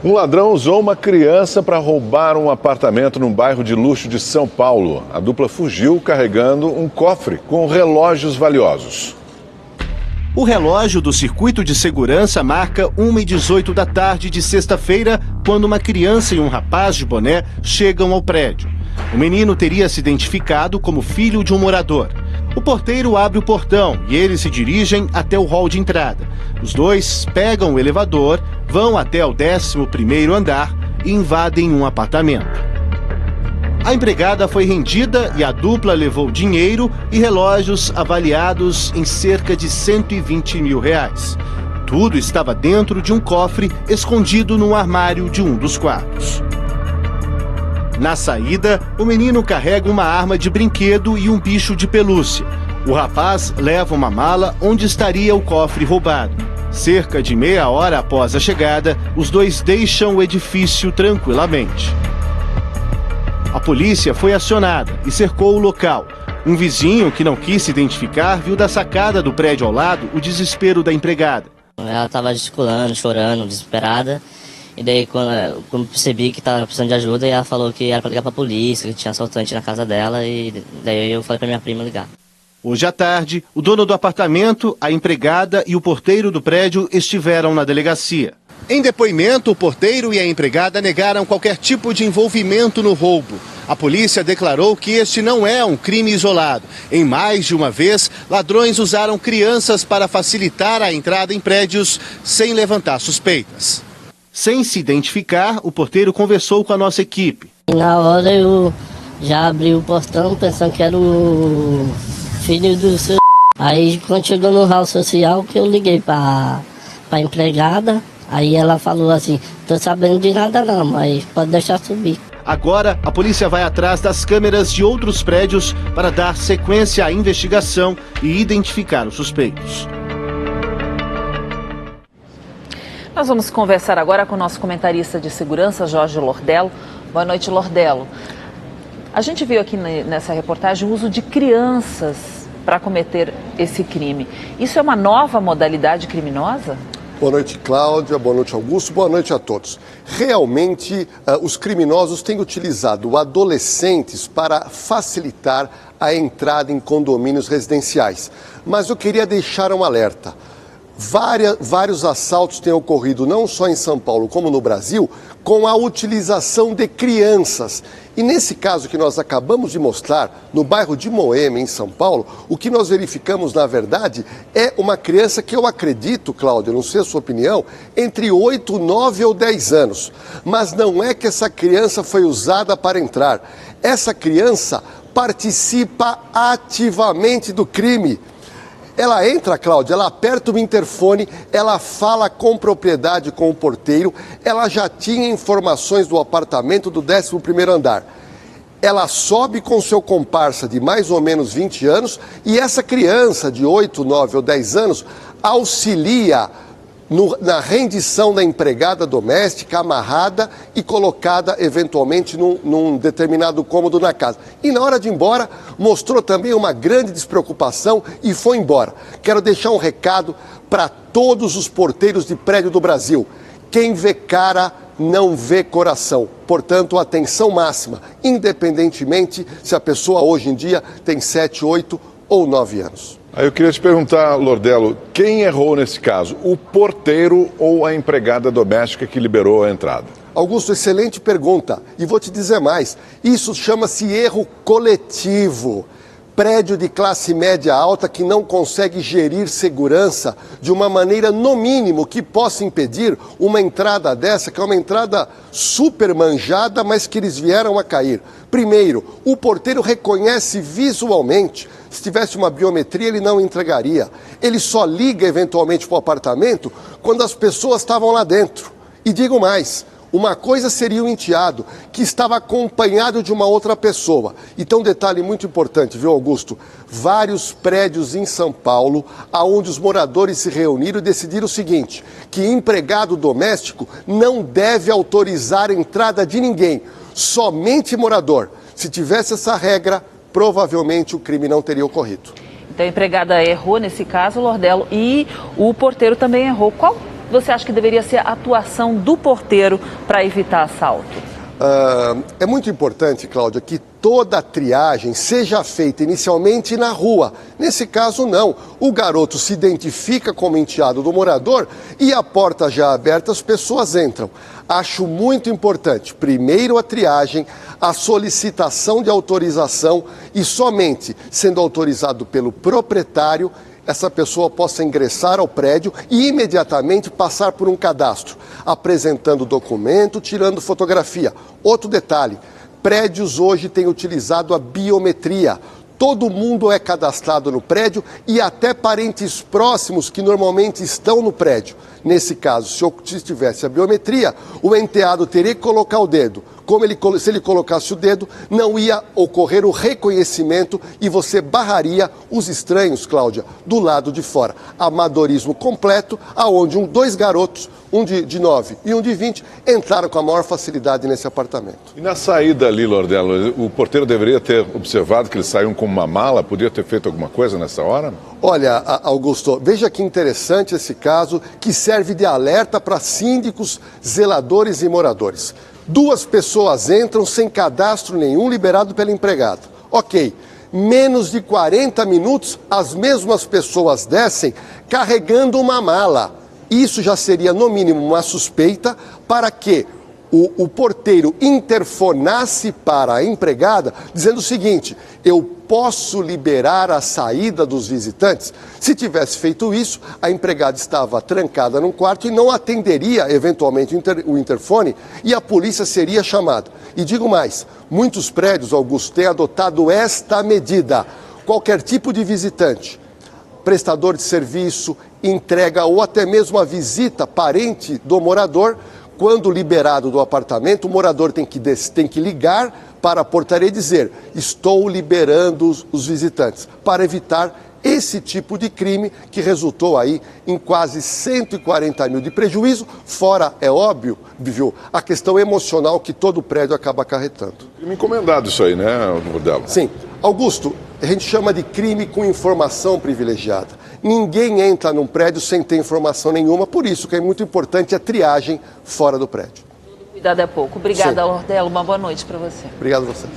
Um ladrão usou uma criança para roubar um apartamento num bairro de luxo de São Paulo. A dupla fugiu carregando um cofre com relógios valiosos. O relógio do circuito de segurança marca 1h18 da tarde de sexta-feira, quando uma criança e um rapaz de boné chegam ao prédio. O menino teria se identificado como filho de um morador. O porteiro abre o portão e eles se dirigem até o hall de entrada. Os dois pegam o elevador, vão até o 11º andar e invadem um apartamento. A empregada foi rendida e a dupla levou dinheiro e relógios avaliados em cerca de R$120 mil. Tudo estava dentro de um cofre escondido no armário de um dos quartos. Na saída, o menino carrega uma arma de brinquedo e um bicho de pelúcia. O rapaz leva uma mala onde estaria o cofre roubado. Cerca de meia hora após a chegada, os dois deixam o edifício tranquilamente. A polícia foi acionada e cercou o local. Um vizinho que não quis se identificar viu da sacada do prédio ao lado o desespero da empregada. Ela estava gesticulando, chorando, desesperada. E daí, quando percebi que estava precisando de ajuda, ela falou que era para ligar para a polícia, que tinha assaltante na casa dela, e daí eu falei para minha prima ligar. Hoje à tarde, o dono do apartamento, a empregada e o porteiro do prédio estiveram na delegacia. Em depoimento, o porteiro e a empregada negaram qualquer tipo de envolvimento no roubo. A polícia declarou que este não é um crime isolado. Em mais de uma vez, ladrões usaram crianças para facilitar a entrada em prédios sem levantar suspeitas. Sem se identificar, o porteiro conversou com a nossa equipe. Na hora eu já abri o portão pensando que era o filho do seu... Aí quando chegou no hall social que eu liguei para a empregada, aí ela falou assim, tô sabendo de nada não, mas pode deixar subir. Agora, a polícia vai atrás das câmeras de outros prédios para dar sequência à investigação e identificar os suspeitos. Nós vamos conversar agora com o nosso comentarista de segurança, Jorge Lordello. Boa noite, Lordello. A gente viu aqui nessa reportagem o uso de crianças para cometer esse crime. Isso é uma nova modalidade criminosa? Boa noite, Cláudia. Boa noite, Augusto. Boa noite a todos. Realmente, os criminosos têm utilizado adolescentes para facilitar a entrada em condomínios residenciais. Mas eu queria deixar um alerta. Vários assaltos têm ocorrido, não só em São Paulo, como no Brasil, com a utilização de crianças. E nesse caso que nós acabamos de mostrar, no bairro de Moema, em São Paulo, o que nós verificamos, na verdade, é uma criança que eu acredito, Cláudia, não sei a sua opinião, entre 8, 9 ou 10 anos. Mas não é que essa criança foi usada para entrar. Essa criança participa ativamente do crime. Ela entra, Cláudia, ela aperta o interfone, ela fala com propriedade com o porteiro, ela já tinha informações do apartamento do 11º andar. Ela sobe com seu comparsa de mais ou menos 20 anos e essa criança de 8, 9 ou 10 anos auxilia na rendição da empregada doméstica, amarrada e colocada eventualmente num determinado cômodo na casa. E na hora de ir embora, mostrou também uma grande despreocupação e foi embora. Quero deixar um recado para todos os porteiros de prédio do Brasil. Quem vê cara não vê coração. Portanto, atenção máxima, independentemente se a pessoa hoje em dia tem 7, 8 ou 9 anos. Aí eu queria te perguntar, Lordello, quem errou nesse caso? O porteiro ou a empregada doméstica que liberou a entrada? Augusto, excelente pergunta. E vou te dizer mais, isso chama-se erro coletivo. Prédio de classe média alta que não consegue gerir segurança de uma maneira, no mínimo, que possa impedir uma entrada dessa, que é uma entrada super manjada, mas que eles vieram a cair. Primeiro, o porteiro reconhece visualmente. Se tivesse uma biometria, ele não entregaria. Ele só liga eventualmente para o apartamento quando as pessoas estavam lá dentro. E digo mais, uma coisa seria o enteado, que estava acompanhado de uma outra pessoa. Então, detalhe muito importante, viu, Augusto? Vários prédios em São Paulo, onde os moradores se reuniram e decidiram o seguinte, que empregado doméstico não deve autorizar a entrada de ninguém, somente morador. Se tivesse essa regra, provavelmente o crime não teria ocorrido. Então a empregada errou nesse caso, Lordello, e o porteiro também errou. você acha que deveria ser a atuação do porteiro para evitar assalto? É muito importante, Cláudia, que toda a triagem seja feita inicialmente na rua. Nesse caso, não. O garoto se identifica como enteado do morador e a porta já aberta, as pessoas entram. Acho muito importante, primeiro a triagem, a solicitação de autorização e somente sendo autorizado pelo proprietário, essa pessoa possa ingressar ao prédio e imediatamente passar por um cadastro, apresentando documento, tirando fotografia. Outro detalhe, prédios hoje têm utilizado a biometria. Todo mundo é cadastrado no prédio e até parentes próximos que normalmente estão no prédio. Nesse caso, se tivesse a biometria, o enteado teria que colocar o dedo. Se ele colocasse o dedo, não ia ocorrer o reconhecimento e você barraria os estranhos, Cláudia, do lado de fora. Amadorismo completo, aonde dois garotos, um de 9 e um de 20, entraram com a maior facilidade nesse apartamento. E na saída ali, Lordello, o porteiro deveria ter observado que eles saíram com uma mala? Podia ter feito alguma coisa nessa hora? Olha, Augusto, veja que interessante esse caso que serve de alerta para síndicos, zeladores e moradores. 2 pessoas entram sem cadastro nenhum liberado pelo empregado. Ok, menos de 40 minutos, as mesmas pessoas descem carregando uma mala. Isso já seria, no mínimo, uma suspeita para que o porteiro interfonasse para a empregada dizendo o seguinte: eu posso liberar a saída dos visitantes? Se tivesse feito isso, a empregada estava trancada num quarto e não atenderia eventualmente o interfone e a polícia seria chamada. E digo mais, muitos prédios, Augusto, têm adotado esta medida. Qualquer tipo de visitante, prestador de serviço, entrega ou até mesmo a visita parente do morador, quando liberado do apartamento, o morador tem que ligar para a portaria e dizer: estou liberando os visitantes, para evitar esse tipo de crime que resultou aí em quase 140 mil de prejuízo, fora, é óbvio, a questão emocional que todo prédio acaba acarretando. Crime encomendado isso aí, né, Lordello? Sim. Augusto, a gente chama de crime com informação privilegiada. Ninguém entra num prédio sem ter informação nenhuma, por isso que é muito importante a triagem fora do prédio. Cuidado é pouco. Obrigada, Lordello. Uma boa noite para você. Obrigado a você.